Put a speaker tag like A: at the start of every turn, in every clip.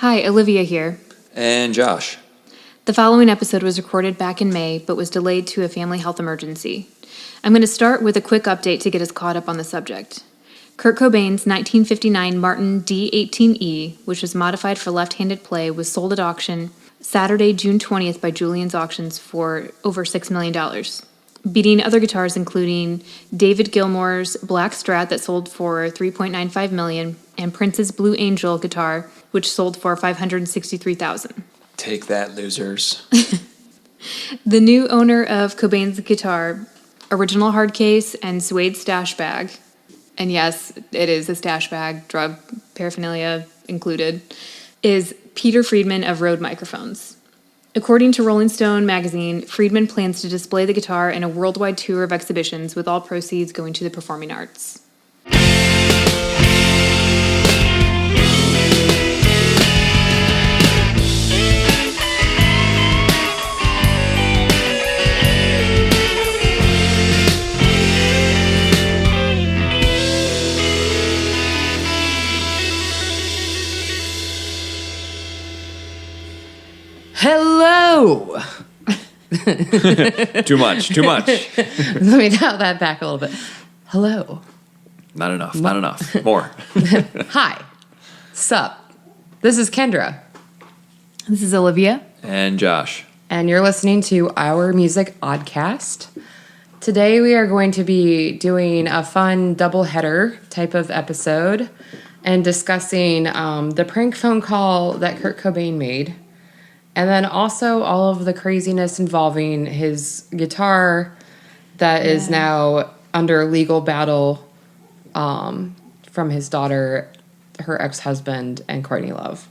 A: Hi, Olivia here.
B: And Josh.
A: The following episode was recorded back in May, but was delayed to a family health emergency. I'm going to start with a quick update to get us caught up on the subject. Kurt Cobain's 1959 Martin D18E, which was modified for left-handed play, was sold at auction Saturday, June 20th by Julien's Auctions for over $6 million, beating other guitars including David Gilmour's Black Strat that sold for $3.95 million and Prince's Blue Angel guitar, which sold for $563,000.
B: Take that, losers.
A: The new owner of Cobain's guitar, original hard case, and suede stash bag, and yes, it is a stash bag, drug paraphernalia included, is Peter Friedman of Rode Microphones. According to Rolling Stone magazine, Friedman plans to display the guitar in a worldwide tour of exhibitions, with all proceeds going to the performing arts.
C: Hello!
B: Too much.
C: Let me dial that back a little bit. Hello.
B: Not enough. More.
C: Hi. Sup. This is Kendra.
A: This is Olivia.
B: And Josh.
C: And you're listening to our music Oddcast. Today we are going to be doing a fun double-header type of episode and discussing the prank phone call that Kurt Cobain made. And then also all of the craziness involving his guitar that is now under legal battle from his daughter, her ex-husband, and Courtney Love.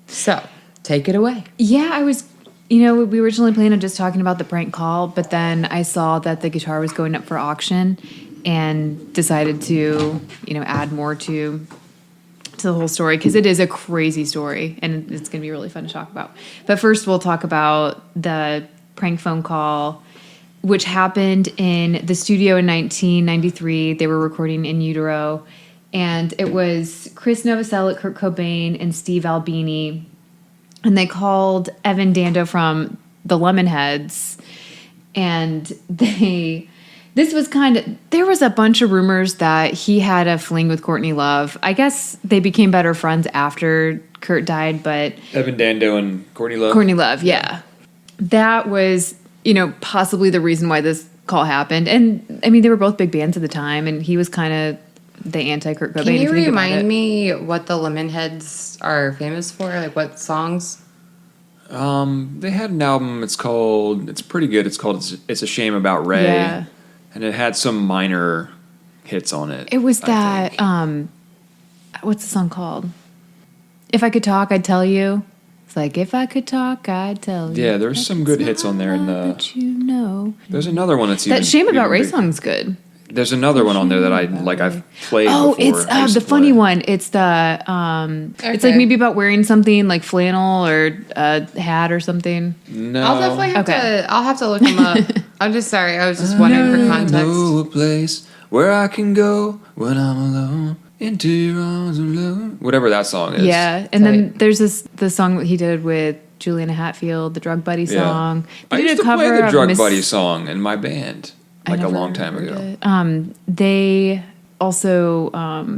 C: So, take it away.
A: Yeah, we originally planned on just talking about the prank call, but then I saw that the guitar was going up for auction and decided to, add more to the whole story, because it is a crazy story and it's going to be really fun to talk about. But first we'll talk about the prank phone call, which happened in the studio in 1993. They were recording In Utero, and it was Chris Novoselic, Kurt Cobain, and Steve Albini, and they called Evan Dando from the Lemonheads, and there was a bunch of rumors that he had a fling with Courtney Love. I guess they became better friends after Kurt died, but...
B: Evan Dando and Courtney Love?
A: Courtney Love, yeah. That was, possibly the reason why this call happened. And, they were both big bands at the time, and he was kind of the anti-Kurt Cobain.
C: Can you remind me what the Lemonheads are famous for? Like, what songs?
B: They had an album, it's pretty good, it's called It's a Shame About Ray.
A: Yeah.
B: And it had some minor hits on it.
A: It was that, what's the song called? If I Could Talk, I'd Tell You. It's like, if I could talk, I'd tell you.
B: Yeah, there's some good hits on there. There's another one that's
A: that Shame About Ray song's good.
B: There's another one on there that I've played
A: before.
B: It's
A: the funny one. It's the, it's like maybe about wearing something like flannel or a hat or something.
B: No.
C: I'll definitely have to look them up. I'm just sorry. I was just wondering for context.
B: I know a place where I can go when I'm alone. Into your arms alone. Whatever that song is.
A: Yeah, and then there's the song that he did with Juliana Hatfield, the Drug Buddy song.
B: I used to play the Drug Buddy song in my band a long time ago.
A: They also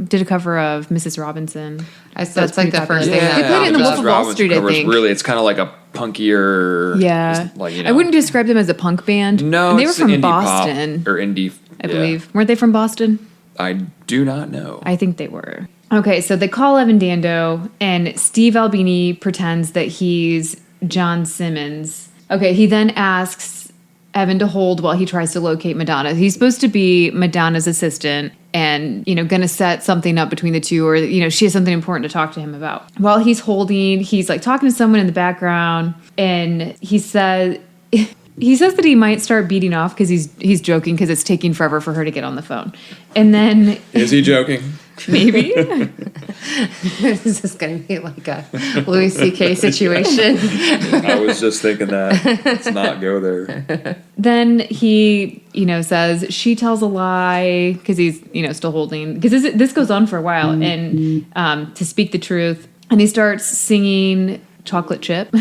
A: did a cover of Mrs. Robinson.
C: That's like the first thing.
A: They played it in the Wolf of Wall Street, I think.
B: It's kind of like a punkier.
A: Yeah. I wouldn't describe them as a punk band.
B: No,
A: and they were from
B: indie
A: Boston.
B: Pop or indie.
A: I believe. Weren't they from Boston?
B: I do not know.
A: I think they were. Okay, so they call Evan Dando, and Steve Albini pretends that he's John Simmons. Okay, he then asks Evan to hold while he tries to locate Madonna. He's supposed to be Madonna's assistant and, going to set something up between the two, or, she has something important to talk to him about. While he's holding, he's like talking to someone in the background, and he says that he might start beating off because he's joking because it's taking forever for her to get on the phone. And then...
B: Is he joking?
A: Maybe.
C: This is going to be like a Louis C.K. situation.
B: I was just thinking that. Let's not go there.
A: Then he, says she tells a lie because he's, still holding. Because this goes on for a while. And to speak the truth, and he starts singing Chocolate Chip.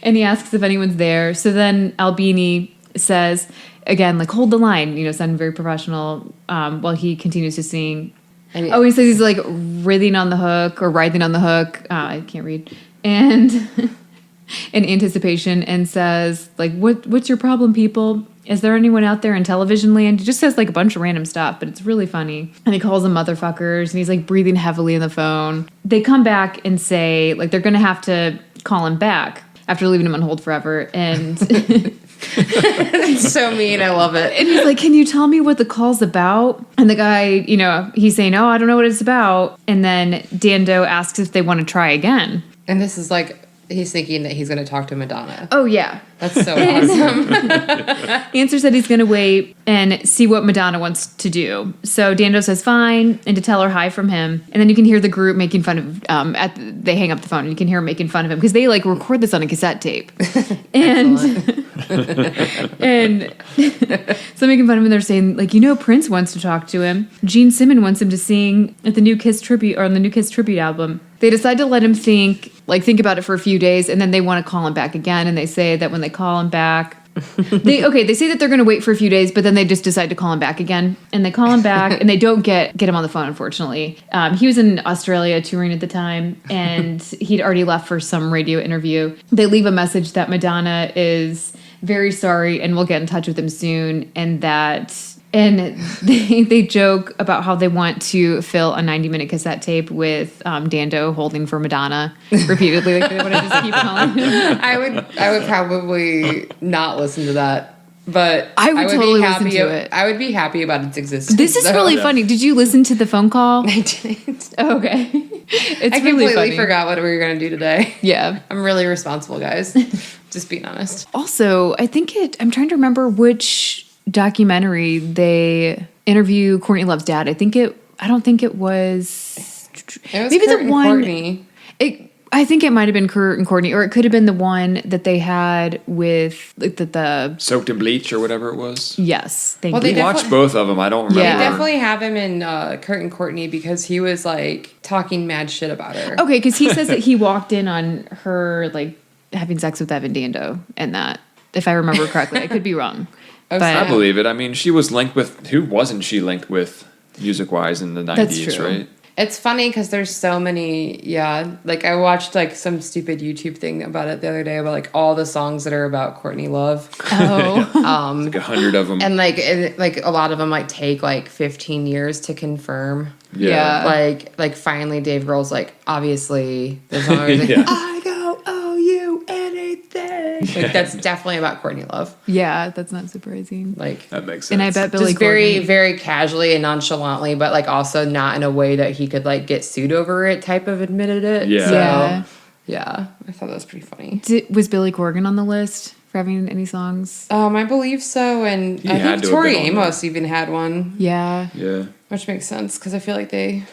A: And he asks if anyone's there. So then Albini says, again, like, hold the line, sounding very professional, while he continues to sing.
C: And
A: He says he's like writhing on the hook or writhing on the hook. I can't read. And in anticipation, and says, like, what's your problem, people? Is there anyone out there in television land? He just says like a bunch of random stuff, but it's really funny. And he calls them motherfuckers, and he's like breathing heavily in the phone. They come back and say like they're going to have to call him back after leaving him on hold forever. And
C: It's so mean. I love it.
A: and he's like, can you tell me what the call's about? And the guy, he's saying, oh, I don't know what it's about. And then Dando asks if they want to try again.
C: And this is like, he's thinking that he's going to talk to Madonna.
A: Oh, yeah.
C: That's so awesome.
A: Answer said he's going to wait and see what Madonna wants to do. So Dando says fine, and to tell her hi from him. And then you can hear the group making fun of, they hang up the phone, and you can hear them making fun of him because they like record this on a cassette tape. And and so making fun of him, they're saying like, Prince wants to talk to him. Gene Simmons wants him to sing at the new Kiss tribute, or on the new Kiss tribute album. They decide to let him think about it for a few days, and then they want to call him back again. And they say that when they call him back, they say that they're going to wait for a few days, but then they just decide to call him back again. And they call him back, and they don't get him on the phone, unfortunately. He was in Australia touring at the time, and he'd already left for some radio interview. They leave a message that Madonna is very sorry and will get in touch with him soon, and they joke about how they want to fill a 90-minute cassette tape with Dando holding for Madonna repeatedly. Like they want to just keep calling him.
C: I would probably not listen to that. But
A: I would totally
C: be happy
A: listen to it.
C: I would be happy about its existence.
A: This is really funny. Did you listen to the phone call?
C: I didn't.
A: Oh, okay. It's
C: I
A: really
C: completely
A: funny.
C: forgot what we were going to do today.
A: Yeah.
C: I'm really responsible, guys. Just being honest.
A: Also, I'm trying to remember which documentary they interview Courtney Love's dad. I don't think it was.
C: It was
A: maybe
C: Kurt
A: the
C: and
A: one.
C: Courtney.
A: I think it might have been Kurt and Courtney, or it could have been the one that they had with the
B: Soaked in Bleach or whatever it was.
A: yes. Thank
C: Well,
A: you.
C: they
B: We watched
C: definitely-
B: both of them. I don't remember.
A: Yeah.
C: They definitely have him in Kurt and Courtney because he was like talking mad shit about her.
A: Okay, because he says that he walked in on her like having sex with Evan Dando, and that, if I remember correctly, I could be wrong.
C: Oh,
A: But-
B: I believe it. I mean, she was linked with, who wasn't she linked with music-wise in the 90s,
A: That's true.
B: right?
C: It's funny because there's so many, like I watched like some stupid YouTube thing about it the other day about like all the songs that are about Courtney Love.
A: Oh,
B: Like 100 of them.
C: And like a lot of them like take like 15 years to confirm.
A: Yeah.
C: Like finally Dave Grohl's like, obviously the song is like,
B: Yeah.
C: I don't owe you anything. Like that's definitely about Courtney Love.
A: yeah, that's not surprising.
C: Like
B: That makes sense.
A: And I bet Billy
C: just very,
A: Corgan-
C: very casually and nonchalantly, but like also not in a way that he could like get sued over it type of admitted it.
B: Yeah.
C: So,
A: Yeah.
C: yeah, I thought that was pretty funny.
A: Was Billy Corgan on the list for having any songs?
C: I believe so, and
B: He
C: I
B: had
C: think
B: to have
C: Tori
B: been on
C: Amos even had one,
A: Yeah.
B: Yeah.
C: which makes sense because I feel like they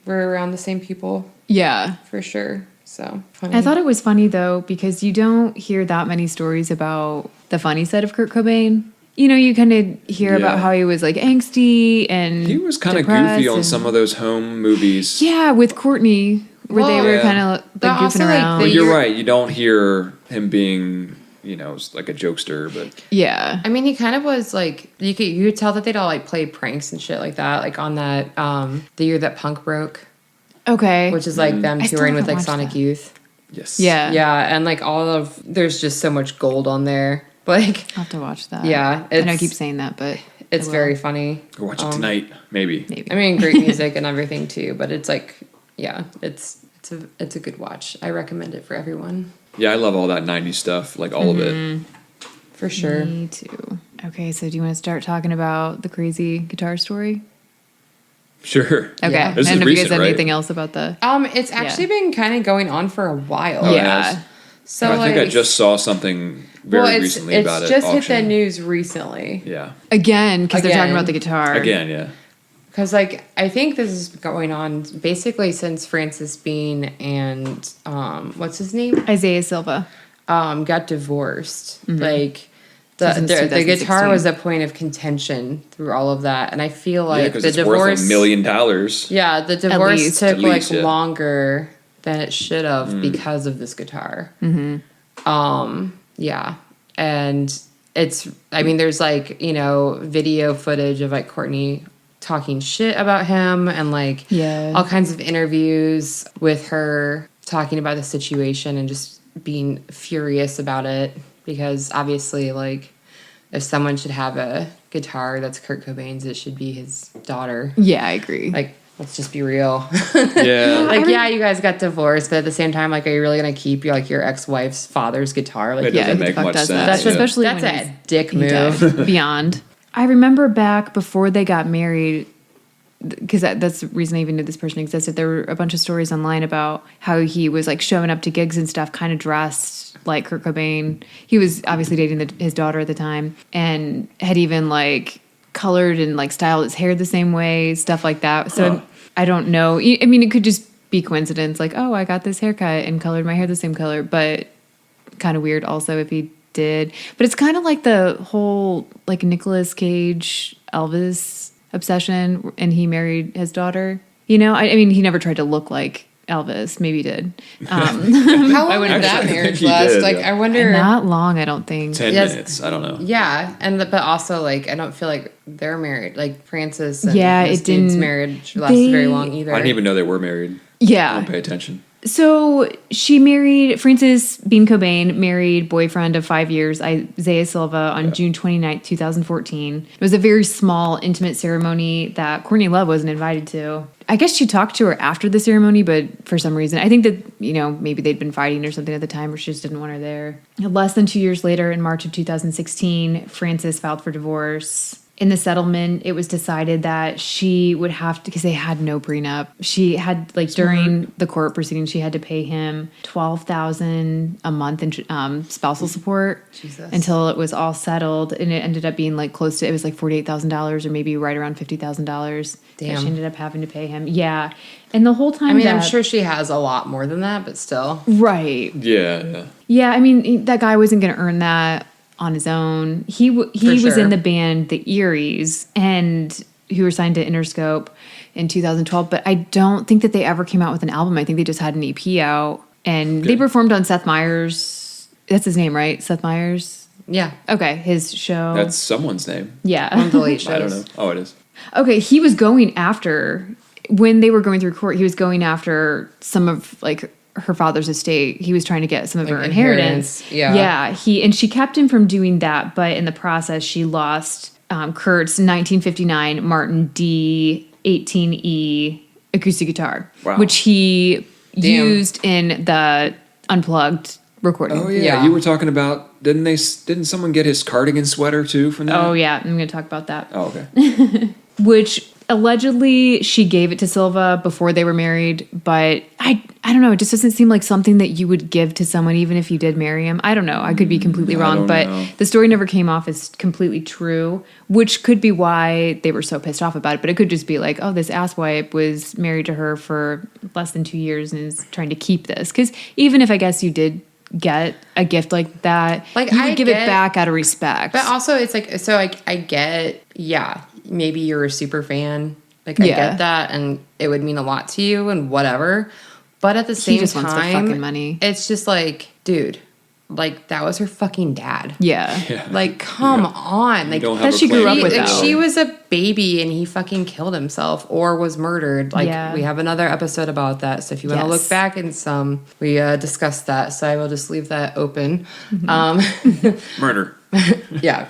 C: were around the same people
A: Yeah.
C: for sure. So funny.
A: I thought it was funny though, because you don't hear that many stories about the funny side of Kurt Cobain. You kind of hear about
B: Yeah.
A: how he was like angsty and
B: He was kind of
A: depressed
B: goofy on
A: and-
B: some of those home movies.
A: Yeah, with Courtney, where they
C: Well,
A: were
B: yeah.
A: kind of
C: But
A: like
C: also,
A: goofing
C: like,
A: around.
C: they-
B: But you're
C: You're-
B: right. You don't hear him being, like a jokester, but
A: Yeah.
C: I mean, he kind of was like you could tell that they'd all like play pranks and shit like that, like on that the year that punk broke,
A: Okay.
C: which is like them
A: I still
C: touring with
A: haven't
C: like
A: watched
C: Sonic
A: that.
C: Youth.
B: yes.
A: Yeah.
C: Yeah, and like there's just so much gold on there. Like
A: I'll have to watch that.
C: Yeah,
A: I know I
C: it's-
A: keep saying that, but
C: it's
A: I will.
C: very funny.
B: Go watch it tonight, maybe.
A: Maybe.
C: I mean, great music and everything too, but it's like, yeah, it's a good watch. I recommend it for everyone
B: Yeah, I love all that 90s stuff, like all of it.
C: for sure.
A: Me too. Okay, so do you want to start talking about the crazy guitar story?
B: Sure.
A: Okay.
C: Yeah.
A: I
B: This
A: don't
B: is
A: know if you guys
B: recent,
A: have
B: right?
A: anything else about the.
C: It's actually been kind of going on for a while.
B: Oh, it
A: Yeah.
B: has?
C: So
B: I think I
C: like-
B: just saw something very recently about it.
C: It's just hit
B: auction.
C: the news recently.
B: Yeah.
A: Again, because they're talking
C: Again.
A: about the guitar.
B: Again, yeah.
C: Because, like, I think this is going on basically since Francis Bean and, what's his name?
A: Isaiah Silva.
C: Got divorced. Like,
A: Since
C: the
A: 2016.
C: guitar was a point of contention through all of that. And I feel
B: Yeah,
C: like
B: because
C: the
B: it's worth
C: divorce.
B: $1 million.
C: Yeah, the divorce
A: least.
C: took,
B: At least,
C: like,
B: yeah.
C: longer than it should have because of this guitar. Yeah. And there's like, video footage of like Courtney talking shit about him and like all kinds of interviews with her talking about the situation and just being furious about it because obviously like if someone should have a guitar that's Kurt Cobain's, it should be his daughter.
A: Yeah, I agree.
C: Like, let's just be real.
B: Yeah.
C: Like, yeah, you guys got divorced, but at the same time, like, are you really gonna keep your ex-wife's father's guitar? Like,
B: It doesn't
A: who the
B: make
A: fuck
B: much
A: does
B: sense.
A: that?
B: Yeah.
A: Especially
C: that's
A: when
C: a dick
A: he
C: move.
A: died. Beyond. I remember back before they got married, because that's the reason I even knew this person existed. There were a bunch of stories online about how he was like showing up to gigs and stuff, kind of dressed like Kurt Cobain. He was obviously dating his daughter at the time, and had even like colored and like styled his hair the same way, stuff like that. So I don't know. I mean, it could just be coincidence, like, oh, I got this haircut and colored my hair the same color, but kind of weird also if he did. But it's kind of like the whole like Nicolas Cage Elvis obsession, and he married his daughter. I mean, he never tried to look like Elvis. Maybe he did.
C: How long did that
B: Actually, I
C: marriage
B: think he
C: last?
B: did,
C: Like,
B: yeah.
C: I wonder.
A: Not long, I don't think.
B: 10
C: Yes.
B: minutes. I don't know.
C: Yeah, but also like I don't feel like they're married. Like Francis and
A: Yeah,
C: this
A: it
C: dude's
A: didn't-
C: marriage lasted very long either.
B: I didn't even know they were married. I
A: Yeah.
B: don't pay attention.
A: So she married, Frances Bean Cobain married boyfriend of 5 years, Isaiah Silva, on June 29th, 2014. It was a very small, intimate ceremony that Courtney Love wasn't invited to. I guess she talked to her after the ceremony, but for some reason, I think that, maybe they'd been fighting or something at the time, or she just didn't want her there. Less than 2 years later, in March of 2016, Frances filed for divorce. In the settlement, it was decided that she would have to, because they had no prenup. She had, like, during the court proceedings, she had to pay him $12,000 a month in spousal support.
C: Jesus.
A: Until it was all settled, and it ended up being like close to, it was like $48,000 or maybe right around $50,000.
C: Damn.
A: That she ended up having to pay him. Yeah, and the whole time.
C: I mean, I'm sure she has a lot more than that, but still.
A: Right.
B: Yeah.
A: Yeah, I mean, that guy wasn't going to earn that on his own. He was
C: sure.
A: in the band The Eries, and who were signed to Interscope in 2012. But I don't think that they ever came out with an album. I think they just had an EP out, and they performed on Seth Meyers. That's his name, right? Seth Meyers.
C: Yeah.
A: Okay, his show.
B: That's someone's name.
A: yeah.
C: One of the late shows.
B: I don't know. Oh, it is.
A: Okay, he was going after, when they were going through court, he was going after some of like her father's estate. He was trying to get some of
C: Like
A: her inheritance.
C: Yeah.
A: Yeah. She kept him from doing that, but in the process she lost Kurt's 1959 Martin D 18E acoustic guitar,
B: Wow.
A: which he
C: Damn.
A: used in the Unplugged recording.
B: Oh yeah.
C: Yeah.
B: You were talking about didn't someone get his cardigan sweater too from that?
A: Oh yeah, I'm going to talk about that.
B: Oh okay.
A: Which allegedly she gave it to Silva before they were married, but I don't know. It just doesn't seem like something that you would give to someone even if you did marry him. I don't know. I could be completely
B: I
A: wrong,
B: don't
A: but
B: know.
A: the story never came off as completely true, which could be why they were so pissed off about it. But it could just be like, oh, this asswipe was married to her for less than 2 years and is trying to keep this. Because even if I guess you did get a gift like that,
C: Like,
A: you would
C: I
A: give it
C: get-
A: back out of respect.
C: But also, it's like, so I get, yeah, maybe you're a super fan. Like, I
A: Yeah.
C: get that, and it would mean a lot to you and whatever. But at the same
A: just
C: time,
A: wants the fucking money.
C: It's just like, dude, like, that was her fucking dad.
A: yeah.
B: Yeah.
C: Like, come on. Like,
B: don't have
A: That
B: a
A: she grew
B: claim
A: up with,
B: to
C: like,
A: though.
C: she was a baby and he fucking killed himself or was murdered. Like,
A: Yeah.
C: we have another episode about that. So if you want to
A: Yes.
C: look back in some, we discussed that. So I will just leave that open.
B: Murder.
C: Yeah.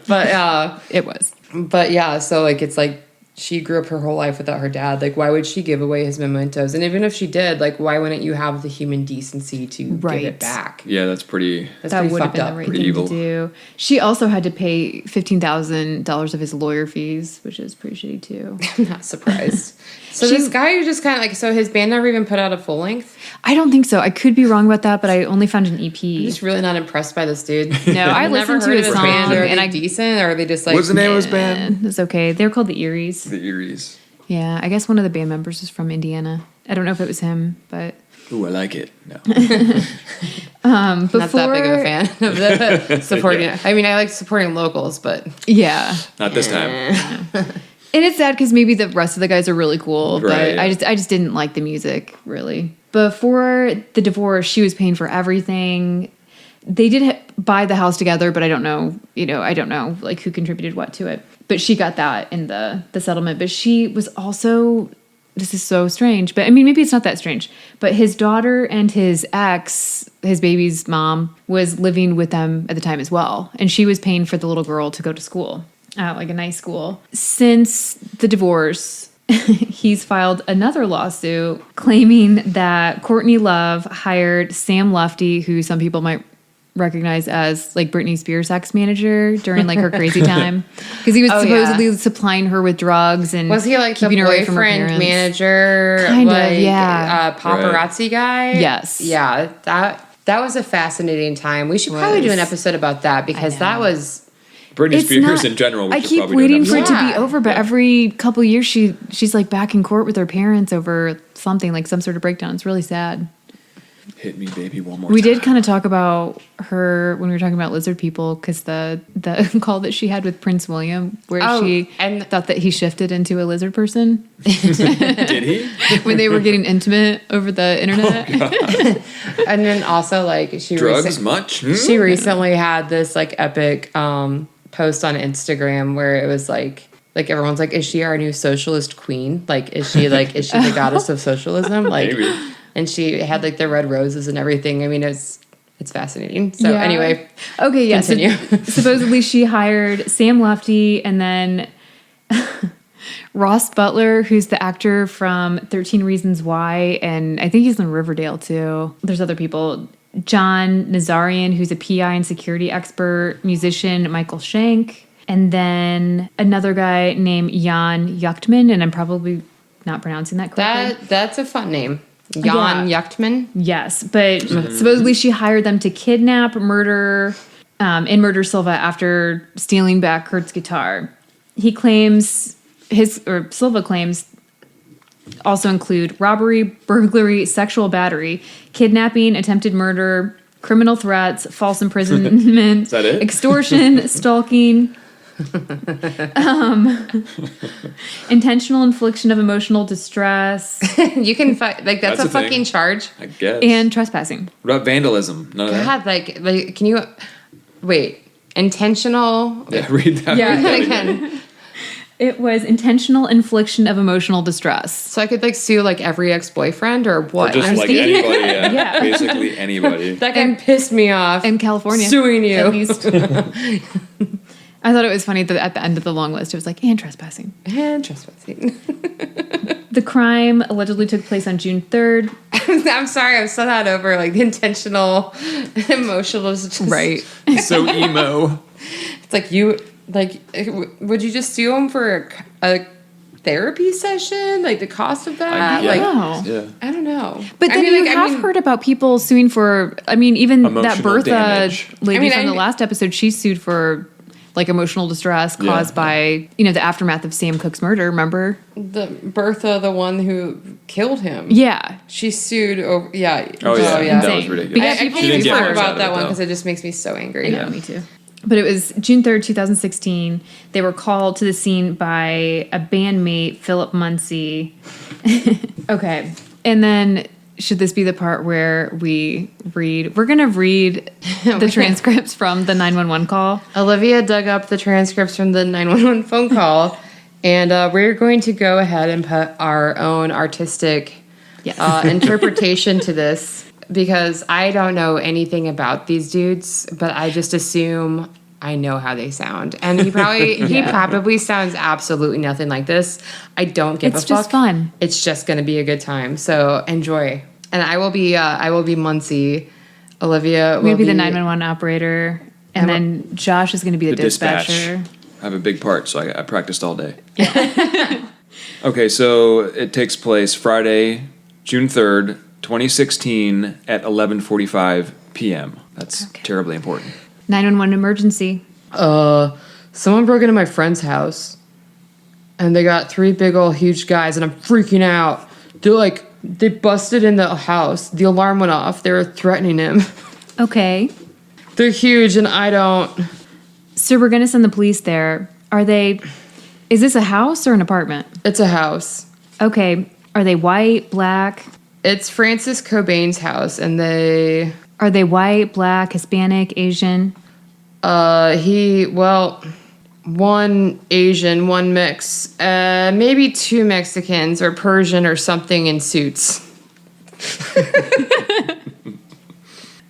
C: But
A: It was.
C: But yeah, so like it's like she grew up her whole life without her dad. Like, why would she give away his mementos? And even if she did, like, why wouldn't you have the human decency to give
A: Right.
C: it back?
B: Yeah, that's pretty.
C: That's
A: That
C: pretty
A: would have
C: fucked
A: been
C: up.
A: the right
B: Pretty
A: thing
B: evil.
A: to do. She also had to pay $15,000 of his lawyer fees, which is pretty shitty too.
C: I'm not surprised. So this guy who just kind of like, so his band never even put out a full length.
A: I don't think so. I could be wrong about that, but I only found an
C: I'm
A: EP.
C: just really not impressed by this dude.
A: No, I
C: I've never
A: listened to
C: heard
A: his
C: of
A: song
C: band. Are
A: and
C: they
A: I
C: decent, or are they just like?
B: What's the name of his band?
A: It's okay. They're called the Eries.
B: The Eries.
A: Yeah, I guess one of the band members is from Indiana. I don't know if it was him, but
B: Ooh, I like it. No.
C: Not that big of a fan of the supporting. I mean, I like supporting locals, but
A: yeah.
B: Not this time.
A: And it's sad because maybe the rest of the guys are really cool, but
B: Right, yeah.
A: I just didn't like the music really. Before the divorce, she was paying for everything. They did buy the house together, but I don't know, I don't know like who contributed what to it. But she got that in the settlement. But she was also, this is so strange, but I mean, maybe it's not that strange. But his daughter and his ex, his baby's mom, was living with them at the time as well. And she was paying for the little girl to go to school, like a nice school. Since the divorce, he's filed another lawsuit claiming that Courtney Love hired Sam Lufty, who some people might recognize as like Britney Spears' ex manager during like her crazy time, because he was supposedly supplying her with drugs and
C: Was he like the
A: keeping her away from her
C: boyfriend
A: parents.
C: manager,
A: Kind of,
C: like,
A: yeah.
C: paparazzi guy?
A: Yes.
C: Yeah, that was a fascinating time. We should probably do an episode about that because that was.
B: Britney
A: It's
B: Spears
A: not-
B: in general. We
A: I
B: should
A: keep
B: probably do
A: waiting
B: an
A: for it to
B: episode.
A: be over, but every couple of years she's like back in court with her parents over something, like some sort of breakdown. It's really sad.
B: Hit me, baby, one more
A: We
B: time.
A: did kind of talk about her when we were talking about lizard people, because the call that she had with Prince William, where she thought that he shifted into a lizard person
B: Did he?
A: when they were getting intimate over the internet.
C: And then also like she
B: Drugs much? Hmm?
C: She recently had this like epic post on Instagram where it was like everyone's like, is she our new socialist queen? Like is she the goddess of socialism? Like
B: Maybe.
C: And she had like the red roses and everything. I mean it's fascinating. So
A: Yeah.
C: anyway,
A: Okay, yeah. So
C: continue.
A: supposedly she hired Sam Lufty and then Ross Butler, who's the actor from 13 Reasons Why, and I think he's in Riverdale too. There's other people. John Nazarian, who's a PI and security expert, musician Michael Shank, and then another guy named Jan Yuchtman, and I'm probably not pronouncing that correctly.
C: that's a fun name. Jan Yuchtman.
A: Yes, but supposedly she hired them to kidnap, murder, and murder Silva after stealing back Kurt's guitar. He claims Silva claims also include robbery, burglary, sexual battery, kidnapping, attempted murder, criminal threats, false imprisonment,
B: Is that it?
A: extortion, stalking, intentional infliction of emotional distress,
C: You can like that's
B: That's
C: a
B: a thing.
C: fucking charge.
B: I guess.
A: and trespassing.
B: What about vandalism? None of that?
C: God, like can you wait? Intentional.
B: Yeah, read that.
A: Yeah.
B: read that
C: Again.
A: It was intentional infliction of emotional distress.
C: So I could like sue like every ex-boyfriend or
B: Or
C: what?
B: just
C: I'm
B: like
C: thinking-
B: anybody, yeah.
A: Yeah.
B: Basically anybody.
C: that guy pissed me off.
A: In California.
C: Suing you.
A: At least. I thought it was funny that at the end of the long list, it was like, and trespassing.
C: And trespassing.
A: The crime allegedly took place on June 3rd.
C: I'm sorry, I'm so not over like the intentional emotional. Just,
A: Right.
B: So emo.
C: It's like you like. Would you just sue him for a therapy session? Like the cost of that?
B: yeah.
C: Like
A: Oh.
B: Yeah.
C: I don't know.
A: But then you have heard about people suing for, I mean, even that
B: Emotional
A: Bertha
B: damage.
A: lady from the last episode, she sued for like emotional distress caused by, the aftermath of Sam Cooke's murder, remember?
C: The Bertha, the one who killed him.
A: Yeah.
C: She sued over. Yeah.
B: Oh, yeah.
C: yeah.
B: That was
A: Insane.
B: ridiculous.
A: But yeah,
C: I
A: people
C: can't even
B: didn't get
C: talk
B: much out
C: about
B: of
C: that
B: it,
C: one
B: though.
C: because it just makes me so angry.
A: I know, me too. But it was June 3rd, 2016. They were called to the scene by a bandmate, Philip Muncie. Okay. And then, should this be the part where we read? We're going to read the transcripts from the 911 call.
C: Olivia dug up the transcripts from the 911 phone call, and we're going to go ahead and put our own artistic
A: Yes.
C: interpretation to this because I don't know anything about these dudes, but I just assume I know how they sound. And he probably sounds absolutely nothing like this. I don't give a fuck.
A: It's just fun.
C: It's just going to be a good time. So enjoy. And I will be Muncie. Olivia will
A: Maybe the 911 operator. And then Josh is going to be the
B: dispatch.
A: dispatcher.
B: I have a big part, so I practiced all day. Okay, so it takes place Friday, June 3rd, 2016 at 11:45 p.m. That's terribly important.
A: 911 emergency.
C: Someone broke into my friend's house and they got 3 big old huge guys and I'm freaking out. They busted in the house. The alarm went off. They were threatening him.
A: Okay.
C: They're huge and I don't.
A: So we're going to send the police there. Are they Is this a house or an apartment?
C: It's a house.
A: Okay. Are they white, black?
C: It's Francis Cobain's house, and
A: Are they white, black, Hispanic, Asian?
C: one Asian, one mix, maybe two Mexicans or Persian or something in suits.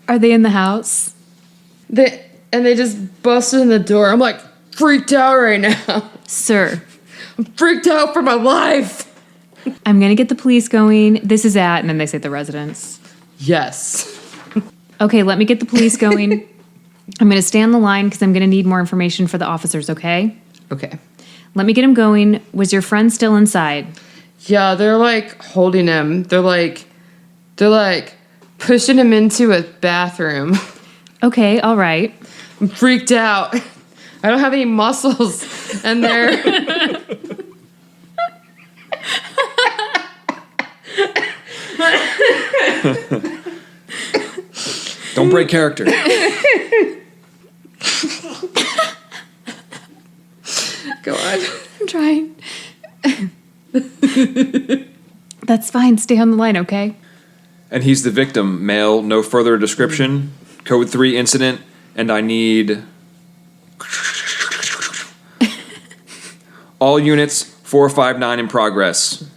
A: Are they in the house?
C: They just busted in the door. I'm like freaked out right now.
A: Sir,
C: I'm freaked out for my life.
A: I'm going to get the police going. This is at, and then they say the residence.
C: Yes.
A: Okay, let me get the police going. I'm going to stay on the line because I'm going to need more information for the officers, okay?
C: Okay.
A: Let me get him going. Was your friend still inside?
C: Yeah, they're like holding him. They're like pushing him into a bathroom.
A: Okay, all right.
C: I'm freaked out. I don't have any muscles, and they're
B: Don't break character.
C: go on.
A: I'm trying. That's fine. Stay on the line, okay?
B: And he's the victim. Male, no further description. Code 3 incident. And I need... all units, 459 in progress.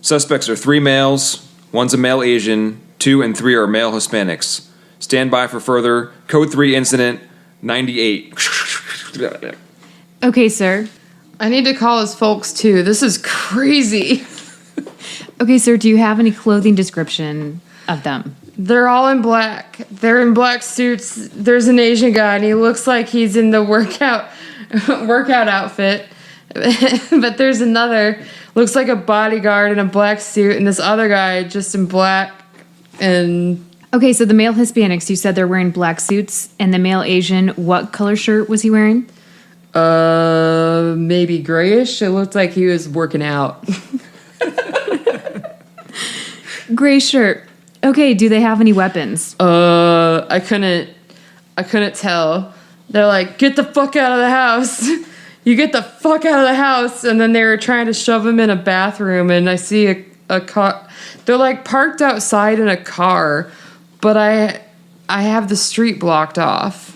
B: Suspects are 3 males. 1's a male Asian. 2 and 3 are male Hispanics. Stand by for further. Code 3 incident, 98.
A: Okay, sir.
C: I need to call his folks too. This is crazy.
A: Okay, sir, do you have any clothing description of them?
C: They're all in black. They're in black suits. There's an Asian guy, and he looks like he's in the workout outfit. But there's another, looks like a bodyguard in a black suit, and this other guy just in black. And
A: Okay, so the male Hispanics, you said they're wearing black suits, and the male Asian, what color shirt was he wearing?
C: maybe grayish. It looked like he was working out.
A: Gray shirt. Okay, do they have any weapons?
C: I couldn't tell. They're like, get the fuck out of the house. You get the fuck out of the house. And then they were trying to shove him in a bathroom, and I see a car. They're like parked outside in a car, but I have the street blocked off.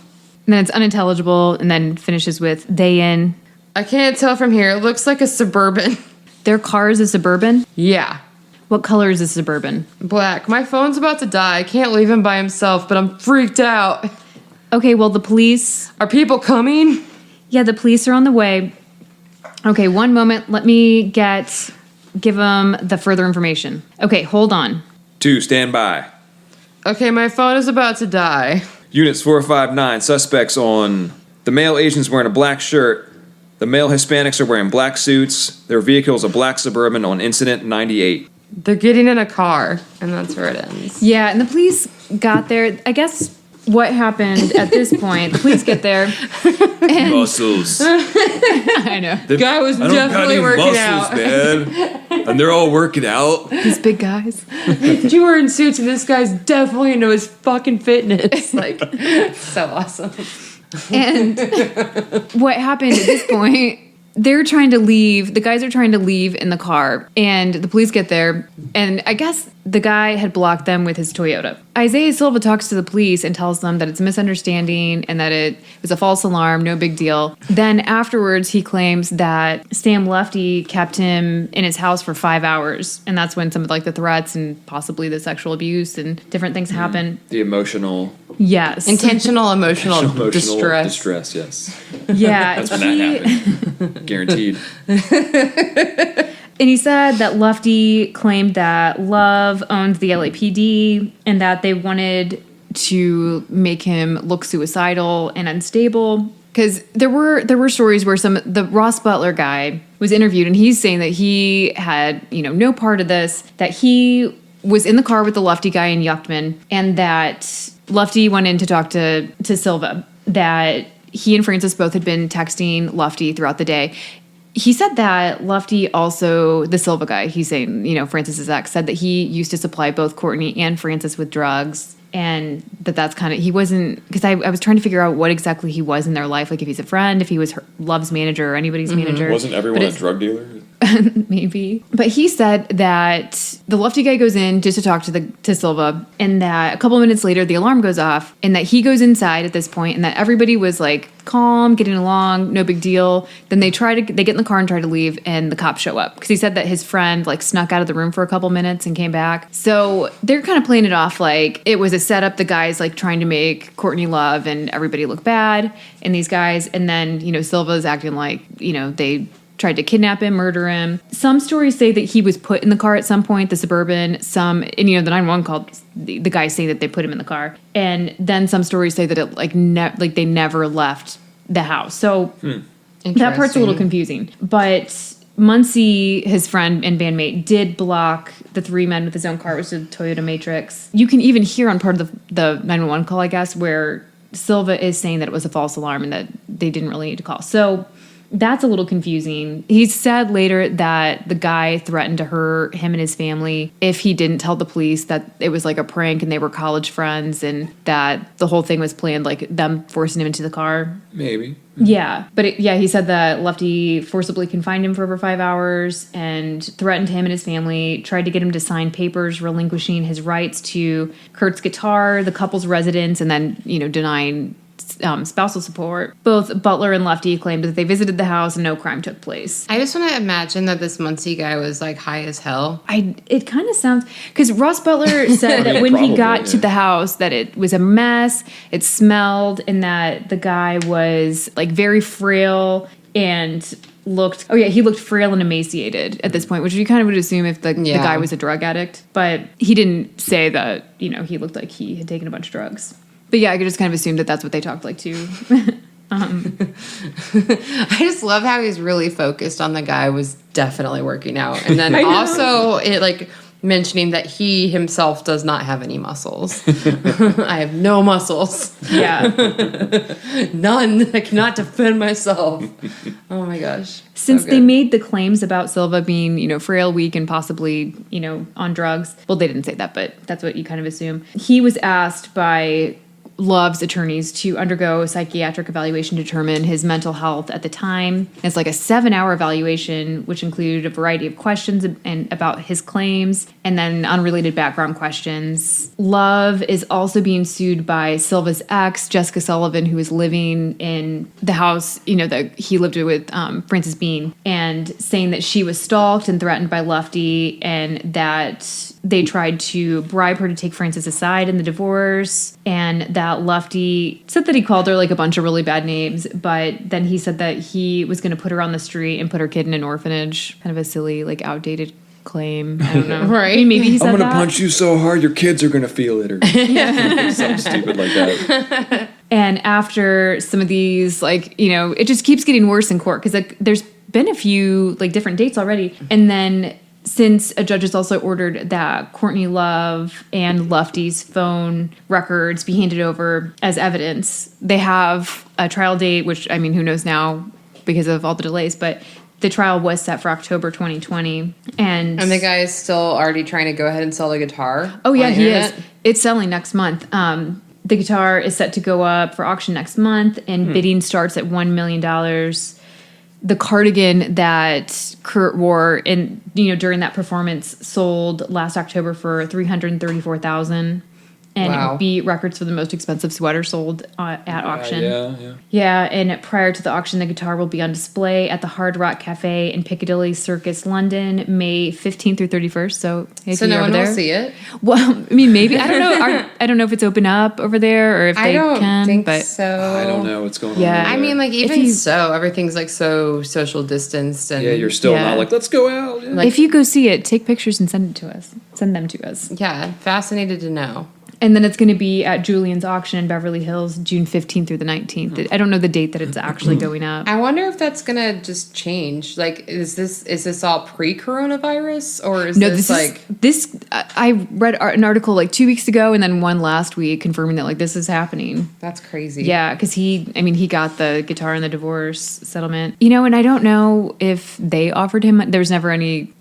A: And then it's unintelligible, and then finishes with they in.
C: I can't tell from here. It looks like a Suburban.
A: Their car is a Suburban?
C: Yeah.
A: What color is a Suburban?
C: Black. My phone's about to die. I can't leave him by himself, but I'm freaked out.
A: Okay, well, the police...
C: Are people coming?
A: Yeah, the police are on the way. Okay, one moment. Let me give them the further information. Okay, hold on.
B: 2, stand by.
C: Okay, my phone is about to die.
B: Units 459, suspects on... the male Asian's wearing a black shirt. The male Hispanics are wearing black suits. Their vehicle is a black Suburban on incident 98.
C: They're getting in a car, and that's where it ends.
A: Yeah, and the police got there. I guess what happened at this point, the police get there. And
B: Muscles.
A: I know.
C: The guy was definitely working out.
B: Man. And they're all working out.
A: These big guys.
C: You were in suits, and this guy's definitely into his fucking fitness. Like, so awesome.
A: And what happened at this point, they're trying to leave. The guys are trying to leave in the car, and the police get there, and I guess the guy had blocked them with his Toyota. Isaiah Silva talks to the police and tells them that it's a misunderstanding and that it was a false alarm, no big deal. Then afterwards, he claims that Sam Lefty kept him in his house for 5 hours, and that's when some of like the threats and possibly the sexual abuse and different things happen.
B: The emotional...
A: Yes.
C: Intentional emotional distress.
B: Distress, yes.
A: Yeah.
B: That's when that happened. Guaranteed.
A: And he said that Lefty claimed that Love owns the LAPD and that they wanted to make him look suicidal and unstable. Because there were stories where the Ross Butler guy was interviewed, and he's saying that he had, no part of this, that he was in the car with the Lefty guy in Yuckman, and that Lefty went in to talk to Silva, that he and Francis both had been texting Lefty throughout the day. He said that Lefty also, the Silva guy, he's saying, Francis's ex, said that he used to supply both Courtney and Francis with drugs. And that's kind of, he wasn't, because I was trying to figure out what exactly he was in their life. Like if he's a friend, if he was Love's manager or anybody's manager.
B: Wasn't everyone a drug dealer?
A: Maybe. But he said that the Lefty guy goes in just to talk to Silva, and that a couple of minutes later the alarm goes off, and that he goes inside at this point, and that everybody was like calm, getting along, no big deal. Then they get in the car and try to leave, and the cops show up because he said that his friend like snuck out of the room for a couple minutes and came back. So they're kind of playing it off like it was a setup. The guys like trying to make Courtney Love and everybody look bad, and these guys, and then Silva's acting like they tried to kidnap him, murder him. Some stories say that he was put in the car at some point, the Suburban. Some, and the 911 called the guys saying that they put him in the car. And then some stories say that it they never left the house. So that part's a little confusing. But Muncie, his friend and bandmate, did block the three men with his own car, which was a Toyota Matrix. You can even hear on part of the 911 call, I guess, where Silva is saying that it was a false alarm and that they didn't really need to call. So that's a little confusing. He said later that the guy threatened to hurt him and his family if he didn't tell the police that it was like a prank and they were college friends, and that the whole thing was planned, like them forcing him into the car.
B: Maybe.
A: Yeah. But he said that Lefty forcibly confined him for over 5 hours and threatened him and his family, tried to get him to sign papers relinquishing his rights to Kurt's guitar, the couple's residence, and then, denying spousal support. Both Butler and Lefty claimed that they visited the house and no crime took place.
C: I just want to imagine that this Muncie guy was like high as hell.
A: It kind of sounds, because Ross Butler said that when he got to the house that it was a mess, it smelled, and that the guy was like very frail and he looked frail and emaciated at this point, which you kind of would assume if the guy was a drug addict. But he didn't say that, he looked like he had taken a bunch of drugs. But yeah, I could just kind of assume that that's what they talked like too.
C: I just love how he's really focused on the guy was definitely working out. And then also it like mentioning that he himself does not have any muscles. I have no muscles.
A: Yeah.
C: None. I cannot defend myself. Oh my gosh.
A: Since they made the claims about Silva being, frail, weak, and possibly, on drugs. Well, they didn't say that, but that's what you kind of assume. He was asked by Love's attorneys to undergo a psychiatric evaluation to determine his mental health at the time. It's like a 7-hour evaluation, which included a variety of questions and about his claims, and then unrelated background questions. Love is also being sued by Silva's ex, Jessica Sullivan, who was living in the house, that he lived with Frances Bean, and saying that she was stalked and threatened by Lefty, and that they tried to bribe her to take Frances aside in the divorce, and that Lefty said that he called her like a bunch of really bad names, but then he said that he was going to put her on the street and put her kid in an orphanage. Kind of a silly, like outdated claim. I don't know.
C: Right?
A: I mean, maybe he said
B: I'm going to punch you so hard your kids are going to feel it, or something stupid like that.
A: And after some of these, it just keeps getting worse in court because there's been a few different dates already, and then since a judge has also ordered that Courtney Love and Lefty's phone records be handed over as evidence, they have a trial date, which, who knows now because of all the delays, but the trial was set for October 2020. And
C: the guy is still already trying to go ahead and sell the guitar?
A: Oh, yeah, he is. It's selling next month. The guitar is set to go up for auction next month, and bidding starts at $1 million. The cardigan that Kurt wore during that performance sold last October for $334,000, and it beat records for the most expensive sweater sold at auction. Yeah, and prior to the auction, the guitar will be on display at the Hard Rock Cafe in Piccadilly Circus, London, May 15th through 31st. So
C: no one will see it?
A: Well, maybe. I don't know. I don't know if it's open up over there or if they can.
C: I don't think
A: but
C: so.
B: I don't know what's going on.
A: Yeah.
C: Even so, everything's so social distanced. And
B: you're still not let's go out. Yeah.
A: If you go see it, take pictures and send it to us. Send them to us.
C: Yeah, fascinated to know.
A: And then it's going to be at Julian's auction in Beverly Hills, June 15th through the 19th. I don't know the date that it's actually going up.
C: I wonder if that's going to just change. Is this all pre-coronavirus, or is
A: this I read an article 2 weeks ago and then one last week confirming that this is happening.
C: That's crazy.
A: Yeah, because he got the guitar in the divorce settlement. And I don't know if they offered him. There was never any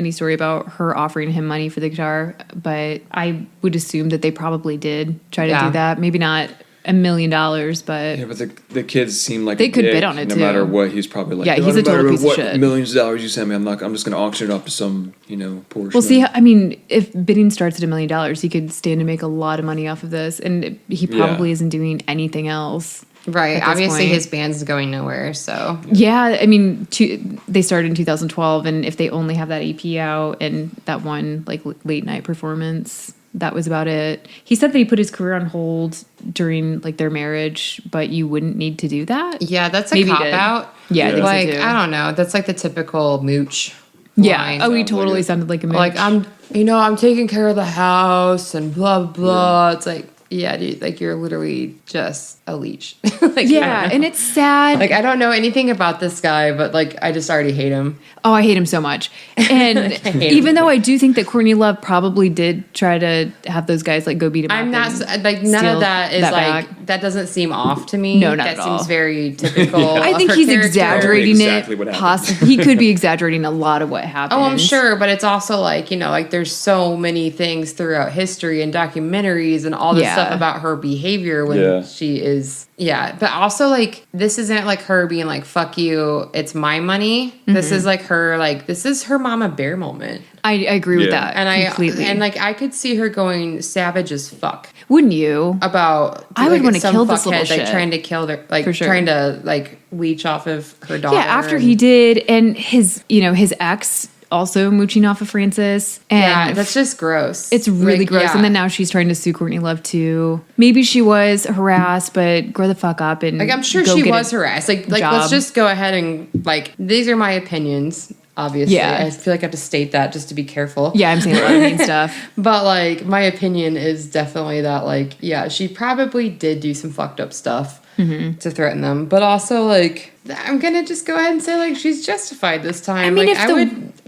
A: story about her offering him money for the guitar, but I would assume that they probably did try to
C: Yeah.
A: do that. Maybe not $1 million, but
B: Yeah, but the kids seem like
A: They
B: a
A: could
B: dick,
A: bid on it,
B: no
A: too.
B: matter what. He's probably like,
A: Yeah,
B: "No,
A: he's
B: no
A: a total
B: matter
A: piece of
B: what
A: shit."
B: millions of dollars you send me, I'm just going to auction it off to some poor.
A: we'll
B: schmo."
A: see. I mean, if bidding starts at $1 million, he could stand to make a lot of money off of this, and he probably isn't doing anything else.
C: Right.
A: At this
C: Obviously,
A: point.
C: his band's going nowhere. So
A: Yeah, I mean, they started in 2012, and if they only have that EP out and that one like late night performance, that was about it. He said that he put his career on hold during like their marriage, but you wouldn't need to do that.
C: yeah, that's a
A: Maybe he
C: cop
A: did.
C: out.
A: Yeah, I think so,
C: like
A: too.
C: I don't know. That's like the typical mooch.
A: Yeah.
C: line.
A: Oh, he
B: Sounds like
A: totally
B: it.
A: sounded like a mooch.
C: Like I'm taking care of the house and blah blah. It's like, yeah, dude, like you're literally just a leech. like, I
A: yeah,
C: don't know.
A: and it's sad.
C: Like I don't know anything about this guy, but like I just already hate him.
A: Oh, I hate him so much. And
C: hate
A: even
C: him.
A: though I do think that Courtney Love probably did try to have those guys like go beat him up.
C: I'm not
A: and
C: like none
A: steal
C: of that is
A: that
C: like
A: back.
C: that doesn't seem off to me.
A: No, not
C: that
A: at
C: seems
A: all.
C: very typical.
A: I
C: of
A: think
C: her
A: he's
C: character.
A: exaggerating
B: Exactly what
A: it.
B: happened.
A: He could be exaggerating a lot of what happened.
C: Oh, I'm sure, but it's also like, like there's so many things throughout history and documentaries and all this
A: Yeah.
C: stuff about her behavior when
B: Yeah.
C: she is, but also like this isn't like her being like, fuck you, it's my money. This is like her, like, this is her mama bear moment.
A: I agree with
B: Yeah.
A: that
C: And
A: completely.
C: I could see her going savage as fuck
A: Wouldn't you?
C: about
A: I would
C: like,
A: wanna
C: some
A: kill this little
C: fuckhead, like
A: shit.
C: trying to kill their, like
A: For sure.
C: trying to like leech off of her daughter.
A: Yeah, after
C: and-
A: he did, and his ex also mooching off of Francis. And
C: Yeah, that's just gross.
A: it's really
C: Like,
A: gross.
C: yeah.
A: And then now she's trying to sue Courtney Love too. Maybe she was harassed, but grow the fuck up and
C: Like I'm sure
A: go
C: she
A: get
C: was
A: a
C: harassed. Like
A: job.
C: let's just go ahead and like these are my opinions. Obviously,
A: Yeah.
C: I feel like I have to state that just to be careful.
A: Yeah, I'm saying a lot of mean stuff.
C: But like my opinion is definitely that like she probably did do some fucked up stuff to threaten them. But also like I'm gonna just go ahead and say like she's justified this time.
A: I mean,
C: like
A: if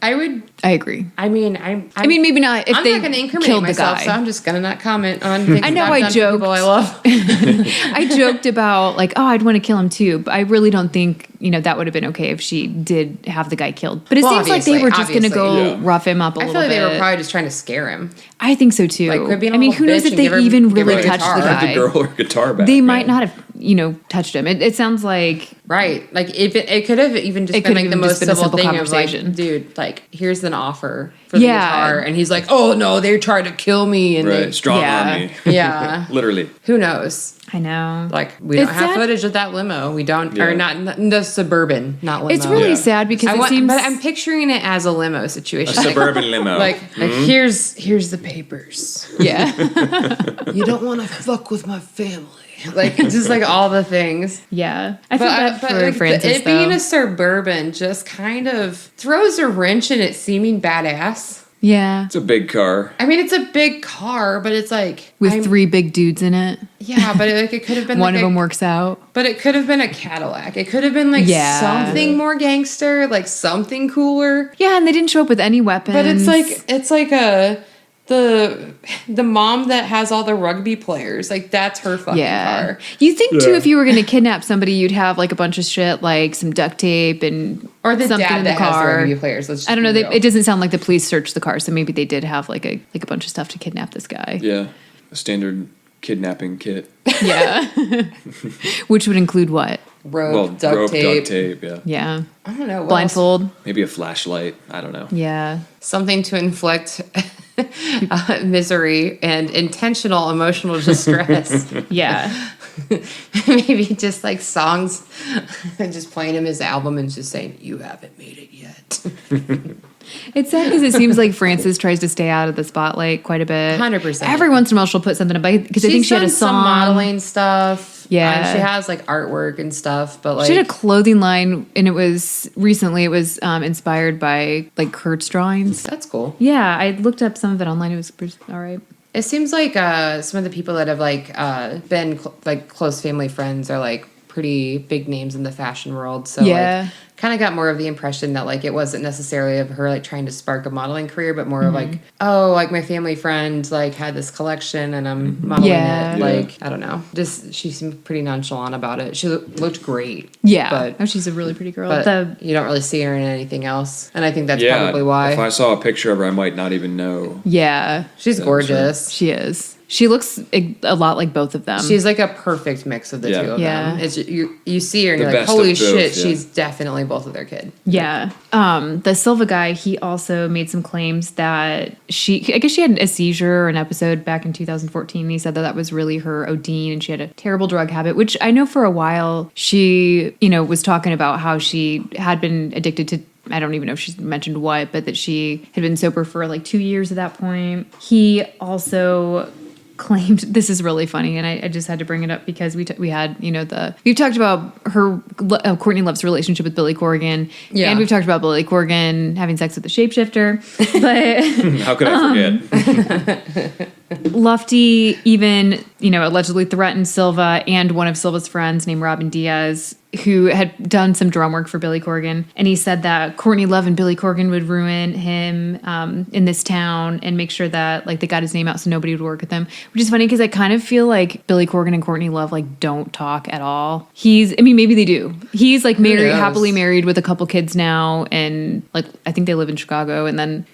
C: I would.
A: I agree.
C: I mean,
A: I mean, maybe not if
C: I'm
A: they
C: not going to incriminate
A: killed the
C: myself,
A: guy.
C: so I'm just going to not comment on things
A: I know
C: that I've
A: I
C: done to
A: joked.
C: people I love.
A: I joked about like, oh, I'd want to kill him too, but I really don't think that would have been okay if she did have the guy killed. But it
C: Well,
A: seems like they were just going to
C: obviously.
A: go rough him up a
C: I
A: little
C: feel like
A: bit.
C: they were probably just trying to scare him.
A: I think so too.
C: Like, quit being a
A: I mean,
C: little
A: who knows
C: bitch
A: if
C: and
A: they
C: give her-
A: even
C: give her
A: really
C: a
A: touched the
C: guitar.
B: Give
A: guy?
B: the girl her guitar back.
A: They might
B: man.
A: not have, touched him. It sounds like
C: Right. Like if it could have even just
A: It
C: been
A: could
C: like the
A: have
C: most
A: just been a
C: simple
A: simple
C: thing of like,
A: conversation.
C: dude, like here's an offer for the
A: Yeah.
C: guitar, and he's like, oh no, they tried to kill me, and
B: Right, strong
A: Yeah.
B: army.
C: yeah,
B: Literally.
C: who knows?
A: I know.
C: Like we don't
A: It's
C: have
A: sad.
C: footage of that limo. We don't,
B: Yeah.
C: or not the suburban, not limo.
A: It's really
B: Yeah.
A: sad because
C: I
A: it
C: want,
A: seems.
C: but I'm picturing it as a limo situation.
B: A suburban limo.
C: Like here's the papers.
A: yeah,
C: You don't want to fuck with my family. Like just like all the things.
A: yeah. I feel bad for
C: like,
A: Francis
C: it being
A: though.
C: a suburban just kind of throws a wrench in it seeming badass.
A: Yeah,
B: It's a big car.
C: I mean, it's a big car, but it's like
A: with
C: I'm-
A: 3 big dudes in it.
C: Yeah, but it could have been
A: One
C: like
A: of them works out.
C: But it could have been a Cadillac. It could have been like
A: Yeah.
C: something more gangster, like something cooler.
A: Yeah, and they didn't show up with any weapons.
C: But it's like the mom that has all the rugby players. Like that's her fucking car.
A: You think too,
B: Yeah.
A: if you were going to kidnap somebody, you'd have like a bunch of shit, like some duct tape and
C: Or the
A: something
C: dad
A: in the
C: that has the
A: car.
C: rugby players. Let's just
A: I don't know.
C: be real.
A: It doesn't sound like the police searched the car, so maybe they did have like a bunch of stuff to kidnap this guy.
B: Yeah. A standard kidnapping kit.
A: Yeah, which would include what?
C: rope, duct
B: rope,
C: tape.
B: duct tape, yeah.
A: Yeah,
C: I don't know. What else?
A: blindfold.
B: Maybe a flashlight. I don't know.
A: Yeah,
C: Something to inflict misery and intentional emotional distress.
A: yeah.
C: Maybe just like songs, just playing him his album and just saying, "You haven't made it yet."
A: It's sad because it seems like Frances tries to stay out of the spotlight quite a bit.
C: 100%.
A: Every once in a while, she'll put something up because I think she had a
C: done some
A: song.
C: modeling stuff.
A: Yeah.
C: and she has like artwork and stuff. But like,
A: She had a clothing line, and it was inspired by like Kurt's drawings.
C: that's cool.
A: Yeah, I looked up some of it online. It was all right.
C: It seems like some of the people that have like been like close family friends are like pretty big names in the fashion world. So
A: Yeah.
C: like kind of got more of the impression that like it wasn't necessarily of her like trying to spark a modeling career, but more of like, oh, like my family friend like had this collection and I'm modeling
A: Yeah.
C: it. Like, I don't know. Just she seemed pretty nonchalant about it. She looked great.
A: Yeah.
C: But
A: She's a really pretty girl.
C: but you don't really see her in anything else. And I think that's
B: Yeah,
C: probably why.
B: if I saw a picture of her, I might not even know.
A: Yeah.
C: She's gorgeous.
A: She is. She looks a lot like both of them.
C: She's like a perfect mix of the
B: Yeah.
C: two of
A: Yeah.
C: them. It's you see her and
B: The
C: you're like,
B: best of
C: holy
B: both,
C: shit,
B: yeah.
C: she's definitely both of their kid.
A: Yeah. The Silva guy, he also made some claims that I guess she had a seizure or an episode back in 2014. He said that was really her OD and she had a terrible drug habit, which I know for a while she, was talking about how she had been addicted to, I don't even know if she mentioned what, but that she had been sober for like 2 years at that point. He also claimed, this is really funny, and I just had to bring it up because we had we've talked about her Courtney Love's relationship with Billy Corgan, and we've talked about Billy Corgan having sex with the shapeshifter, but
B: How could I forget?
A: Lufty even allegedly threatened Silva and one of Silva's friends named Robin Diaz, who had done some drum work for Billy Corgan, and he said that Courtney Love and Billy Corgan would ruin him in this town and make sure that like they got his name out so nobody would work with him, which is funny because I kind of feel like Billy Corgan and Courtney Love like don't talk at all. Maybe they do. He's like happily married with a couple kids now, and like I think they live in Chicago, and then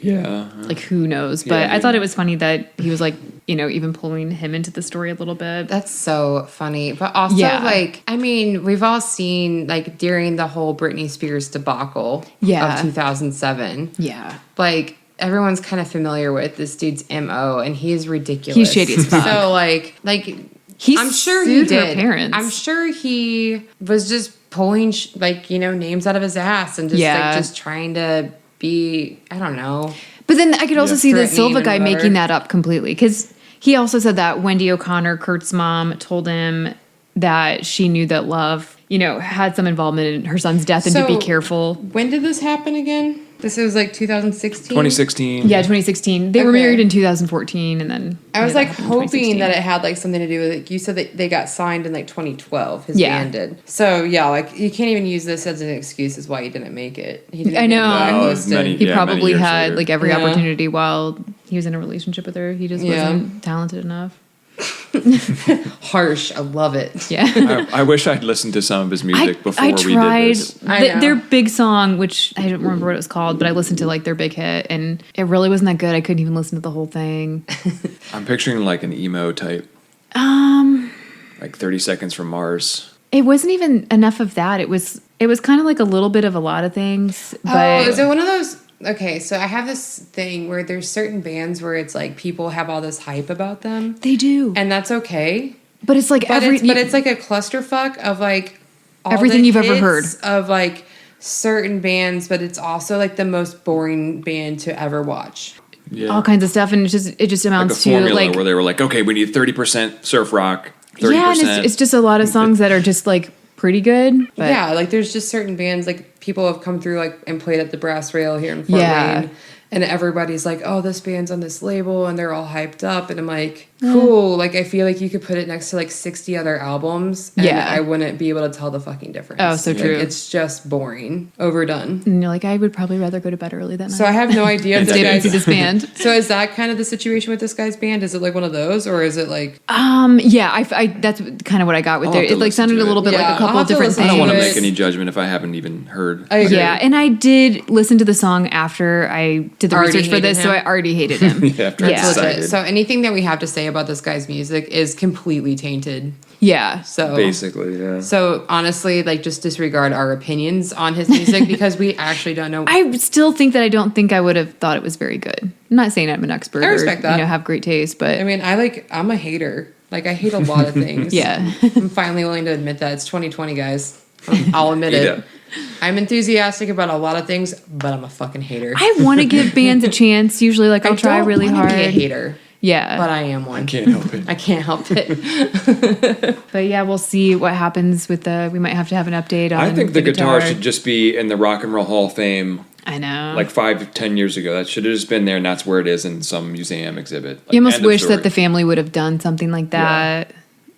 A: like who knows, but I thought it was funny that he was like even pulling him into the story a little bit.
C: That's so funny. But also, like, I mean, we've all seen, like, during the whole Britney Spears debacle of 2007.
A: Yeah.
C: Like, everyone's kind of familiar with this dude's MO, and he's ridiculous.
A: He's shady as fuck.
C: So, like I'm sure he
A: sued her
C: did.
A: parents.
C: I'm sure he was just pulling, names out of his ass and just, just trying to be, I don't know.
A: But then I could also see the Silva guy
C: whatever.
A: making that up completely, because he also said that Wendy O'Connor, Kurt's mom, told him that she knew that Love, had some involvement in her son's death and to be careful.
C: When did this happen again? This was like 2016?
B: 2016.
A: Yeah, 2016. They were married in 2014, and then
C: I was like hoping
A: 2016.
C: that it had like something to do with it. You said that they got signed in like 2012. His band did. So yeah, like you can't even use this as an excuse as why he didn't make it. He didn't
A: I know.
B: Many-
A: He
B: yeah,
A: probably
B: many years
A: had
B: later.
A: like every opportunity while he was in a relationship with her. He just wasn't talented enough.
C: Harsh. I love it.
A: Yeah.
B: I wish I'd listened to some of his music before
A: I
B: we
A: tried
B: did this.
C: know.
A: their big song, which I don't remember what it was called, but I listened to like their big hit, and it really wasn't that good. I couldn't even listen to the whole thing.
B: I'm picturing like an emo type. Like 30 Seconds from Mars.
A: It wasn't even enough of that. It was kind of like a little bit of a lot of things. But
C: Oh, is it one of those? Okay, so I have this thing where there's certain bands where it's like people have all this hype about them,
A: they do,
C: and that's okay.
A: but it's like
C: It's like a clusterfuck of like all
A: Everything
C: the
A: you've ever heard.
C: hits of like certain bands, but it's also like the most boring band to ever watch.
B: Yeah.
A: all kinds of stuff, and it just
B: Like a
A: amounts to
B: formula
A: like
B: where they were like, okay, we need 30% surf rock, 30%.
A: yeah, and it's just a lot of songs that are just like pretty good. But
C: Yeah, like there's just certain bands like people have come through like and played at the Brass Rail here in Fort Wayne, and everybody's like, oh, this band's on this label, and they're all hyped up, and I'm like, cool. Like I feel like you could put it next to like 60 other albums, and I wouldn't be able to tell the fucking difference.
A: Oh, so
C: Like,
A: true.
C: it's just boring, overdone.
A: And you're like, I would probably rather go to bed early that night.
C: So I have no idea if this
A: Stay and see
C: guy's.
A: this band.
C: So is that kind of the situation with this guy's band? Is it like one of those, or is it like?
A: Yeah, I that's kind of what I got with
B: I'll
A: there.
B: have to
A: It like
B: listen
A: sounded
B: to
A: a
B: it.
A: little bit
C: Yeah,
A: like a couple
C: I'll
A: of
C: have to
A: different
C: listen
A: things.
B: I don't want to
C: It-
B: make any judgment if I haven't even heard.
C: I agree.
A: Yeah, and I did listen to the song after I did the
C: Already
A: research for this,
C: hated
A: so
C: him?
A: I already hated him.
B: After I
A: Yeah.
B: decided.
C: So anything that we have to say about this guy's music is completely tainted.
A: Yeah.
C: So
B: Basically, yeah.
C: So honestly, like just disregard our opinions on his music because we actually don't know.
A: I still think that I don't think I would have thought it was very good. I'm not saying I'm an expert
C: I respect
A: or
C: that.
A: have great taste, but
C: I mean, I'm a hater. Like I hate a lot of things.
A: Yeah.
C: I'm finally willing to admit that. It's 2020, guys. I'll admit it.
B: Yeah.
C: I'm enthusiastic about a lot of things, but I'm a fucking hater.
A: I want to give bands a chance. Usually, like I'll try
C: don't
A: really
C: wanna
A: hard.
C: be a hater,
A: Yeah.
C: but I am one.
B: Can't help it.
C: I can't help it.
A: But yeah, we'll see what happens with the. We might have to have an update on.
B: I think the guitar should just be in the Rock and Roll Hall of Fame
A: I know.
B: like 5 to 10 years ago. That should have just been there, and that's where it is in some museum exhibit. Like,
A: you almost
B: end of
A: wish
B: story.
A: that the family would have done something like that,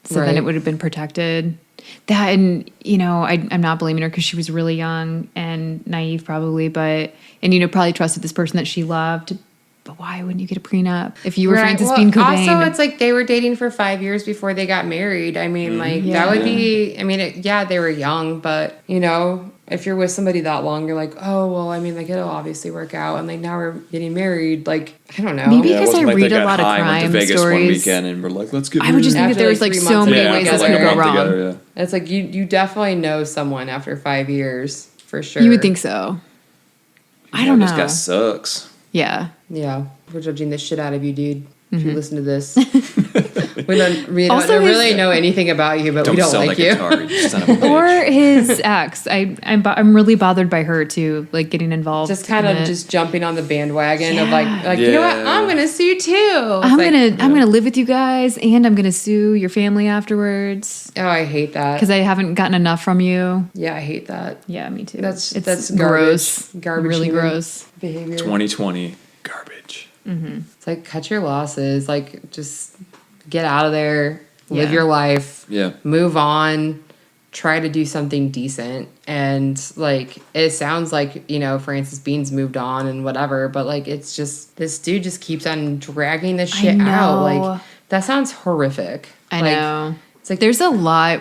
A: so then
C: Right.
A: it would have been protected. That, and, I'm not blaming her because she was really young and naive probably, and, probably trusted this person that she loved. But why wouldn't you get a prenup if you were Frances Bean Cobain?
C: Also, it's like they were dating for 5 years before they got married. I mean, that would be, they were young, but, if you're with somebody that long, you're like, oh, well, it'll obviously work out. And like now we're getting married. Like, I don't know.
A: Maybe because I read a lot of crime
B: went to Vegas
A: stories.
B: One weekend and we're like, let's get married.
A: I would just think that there was like so many ways this could go wrong.
B: Together,
C: It's like you definitely know someone after 5 years for sure.
A: You would think so. I don't know.
B: This guy sucks.
A: Yeah.
C: Yeah. We're judging the shit out of you, dude. If you listen to this. we don't really know anything about you, but we don't like you.
B: Guitar, you son of a bitch.
A: Or his ex. I'm really bothered by her too, like getting involved.
C: Just kind of just jumping on the bandwagon of like you know what? I'm gonna sue too.
A: I'm gonna live with you guys, and I'm gonna sue your family afterwards.
C: Oh, I hate that
A: because I haven't gotten enough from you.
C: Yeah, I hate that.
A: Yeah, me too.
C: That's
A: gross.
C: Garbage.
A: Really gross
C: behavior.
B: 2020 garbage.
A: Mm-hmm.
C: It's like cut your losses. Like just get out of there. Live your life.
B: Yeah.
C: Move on. Try to do something decent. And like it sounds like Frances Bean's moved on and whatever, but like it's just this dude just keeps on dragging this shit out. Like that sounds horrific.
A: I know. It's like there's a lot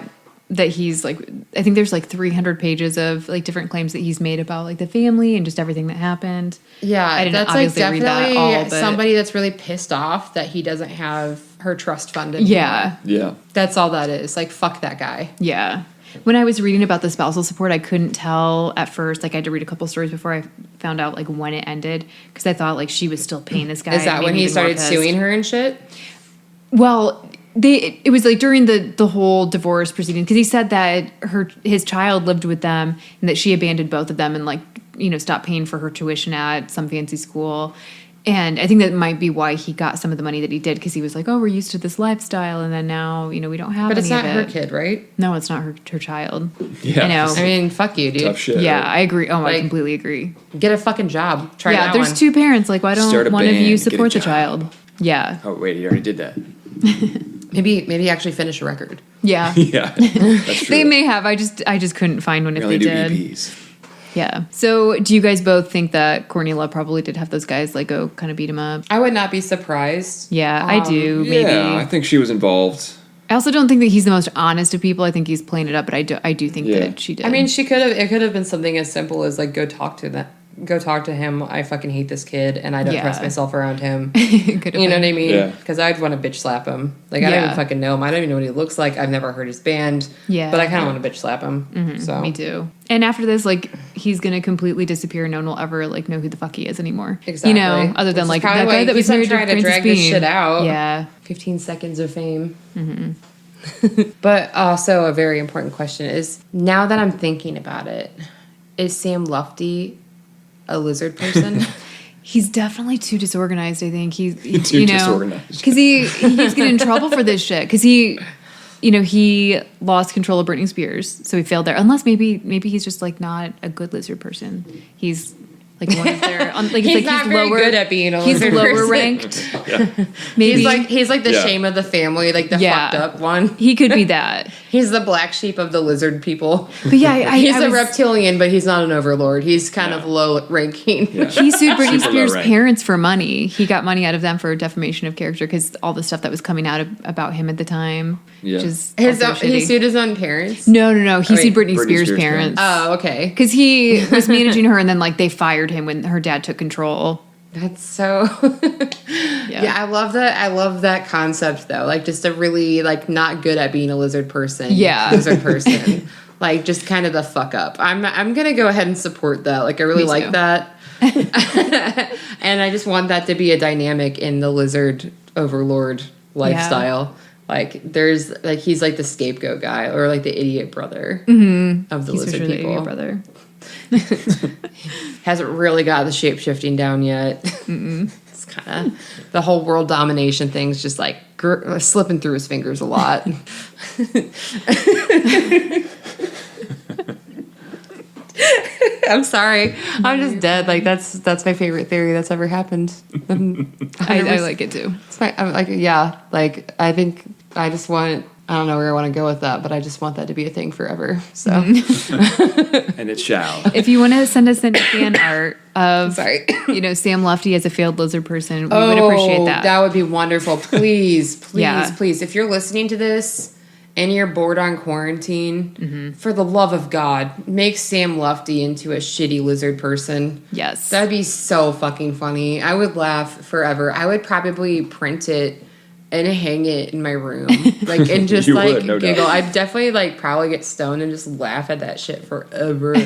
A: that he's like. I think there's like 300 pages of like different claims that he's made about like the family and just everything that happened.
C: Yeah,
A: I didn't
C: that's
A: obviously
C: like definitely
A: read that all, but
C: somebody that's really pissed off that he doesn't have her trust fund anymore.
B: Yeah.
C: That's all that is. Like, fuck that guy.
A: Yeah. When I was reading about the spousal support, I couldn't tell at first. Like, I had to read a couple stories before I found out like when it ended because I thought like she was still paying this guy.
C: Is that when he started suing her and shit?
A: Well, it was like during the whole divorce proceeding because he said that his child lived with them and that she abandoned both of them and like stopped paying for her tuition at some fancy school. And I think that might be why he got some of the money that he did because he was like, oh, we're used to this lifestyle, and then now we don't have.
C: But
A: any
C: it's not
A: of
C: her
A: it.
C: kid, right?
A: No, it's not her child.
B: Yeah,
A: I know.
C: I mean, fuck you, dude.
B: Tough shit.
A: Yeah, I agree. Oh, I
C: Like,
A: completely agree.
C: Get a fucking job. Try that
A: There's
C: one.
A: two parents. Like, why
B: Start
A: don't
B: a
A: one of
B: band,
A: you
B: get a
A: support the
B: job.
A: child? Yeah.
B: Oh wait, he already did that.
C: Maybe actually finish a record.
A: Yeah.
B: Yeah, that's true.
A: They may have. I just couldn't find one if
B: only
A: they
B: do
A: did.
B: EPs.
A: Yeah. So, do you guys both think that Courtney Love probably did have those guys like go kind of beat him up?
C: I would not be surprised.
A: Yeah, I do. Maybe.
B: Yeah, I think she was involved.
A: I also don't think that he's the most honest of people. I think he's playing it up, but I do think that she did.
C: I mean, it could have been something as simple as like go talk to him. I fucking hate this kid and I don't trust myself around him.
A: Could have
C: You know
A: been.
C: what I mean?
B: Yeah.
C: Because I'd want to bitch slap him. Like I don't even fucking know him. I don't even know what he looks like. I've never heard his band.
A: Yeah.
C: But I kind of want to bitch slap him. So
A: Me too. And after this, like, he's gonna completely disappear. No one will ever like know who the fuck he is anymore.
C: Exactly.
A: Other than
C: Which is
A: like
C: probably
A: that
C: why
A: guy
C: he
A: that was
C: keeps on
A: married to
C: trying to
A: Frances
C: drag this
A: Bean.
C: shit out.
A: Yeah.
C: 15 seconds of fame. But also a very important question is now that I'm thinking about it, is Sam Lufty a lizard person?
A: He's definitely too disorganized. I think he's
B: Too disorganized.
A: because he keeps getting in trouble for this shit because he lost control of Britney Spears, so he failed there. Unless maybe he's just like not a good lizard person. He's like one of their like
C: He's
A: it's like
C: not
A: he's
C: very
A: lower.
C: good at being a
A: He's
C: lizard
A: lower
C: person.
A: ranked. Maybe
C: He's like the
B: Yeah.
C: shame of the family, like the
A: Yeah.
C: fucked up one.
A: he could be that.
C: He's the black sheep of the lizard people.
A: But yeah,
C: He's
A: I
C: a
A: was-
C: reptilian, but he's not an overlord. He's kind of low ranking.
A: He sued Britney
B: Super low
A: Spears'
B: rank.
A: parents for money. He got money out of them for defamation of character because all the stuff that was coming out about him at the time.
B: Yeah.
A: Which is
C: He
A: also shitty.
C: sued his own parents.
A: No. He
C: wait,
A: sued Britney,
B: Britney
A: Spears'
B: Spears'
A: parents.
C: Oh, okay.
A: Because he was managing her and then like they fired him when her dad took control.
C: That's so. Yeah, I love that. I love that concept though. Like just a really like not good at being a lizard person.
A: Yeah.
C: lizard person. Like just kind of the fuck up. I'm gonna go ahead and support that. Like I really
A: Me
C: like
A: too.
C: that. And I just want that to be a dynamic in the lizard overlord lifestyle. Like there's like he's like the scapegoat guy or like the idiot brother of the
A: He's
C: lizard
A: really
C: people.
A: your brother.
C: Hasn't really got the shape shifting down yet. It's kind of the whole world domination thing's just like slipping through his fingers a lot. I'm sorry. I'm just dead. Like that's my favorite theory that's ever happened.
A: I like it too.
C: It's my, I'm like yeah. Like I think I just want I don't know where I want to go with that, but I just want that to be a thing forever. So,
B: And it shall.
A: If you want to send us in fan art of,
C: Sorry.
A: Sam Lufty as a failed lizard person, we would appreciate that.
C: That would be wonderful. Please, please,
A: Yeah.
C: please. If you're listening to this and you're bored on quarantine, for the love of God, make Sam Lufty into a shitty lizard person.
A: Yes.
C: That'd be so fucking funny. I would laugh forever. I would probably print it and hang it in my room, like, and just
B: You
C: like
B: would, no doubt.
C: giggle. I'd definitely like probably get stoned and just laugh at that shit forever.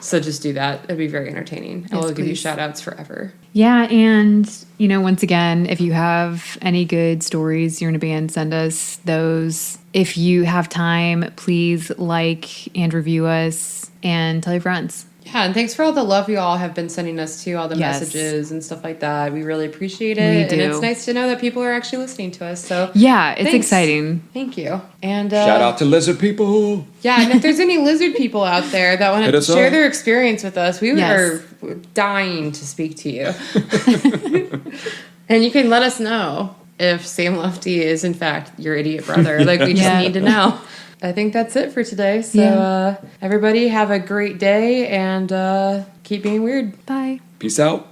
C: So just do that. It'd be very entertaining. I will give you
A: please.
C: shout outs forever.
A: Yeah, and once again, if you have any good stories you're in a band, send us those. If you have time, please like and review us and tell your friends.
C: Yeah, and thanks for all the love you all have been sending us too, all the
A: Yes.
C: messages and stuff like that. We really appreciate it.
A: We
C: And it's
A: do.
C: nice to know that people are actually listening to us. So
A: Yeah, it's
C: thanks.
A: exciting.
C: Thank you. And
B: Shout out to lizard people.
C: yeah, and if there's any lizard people out there that want
B: Hit
C: to
B: us
C: share
B: up.
C: their experience with us, we
A: Yes.
C: are dying to speak to you. And you can let us know if Sam Lufty is in fact your idiot brother. Like, we just
A: Yeah.
C: need to know. I think that's it for today. So
A: Yeah.
C: everybody have a great day and keep being weird.
A: Bye.
B: Peace out.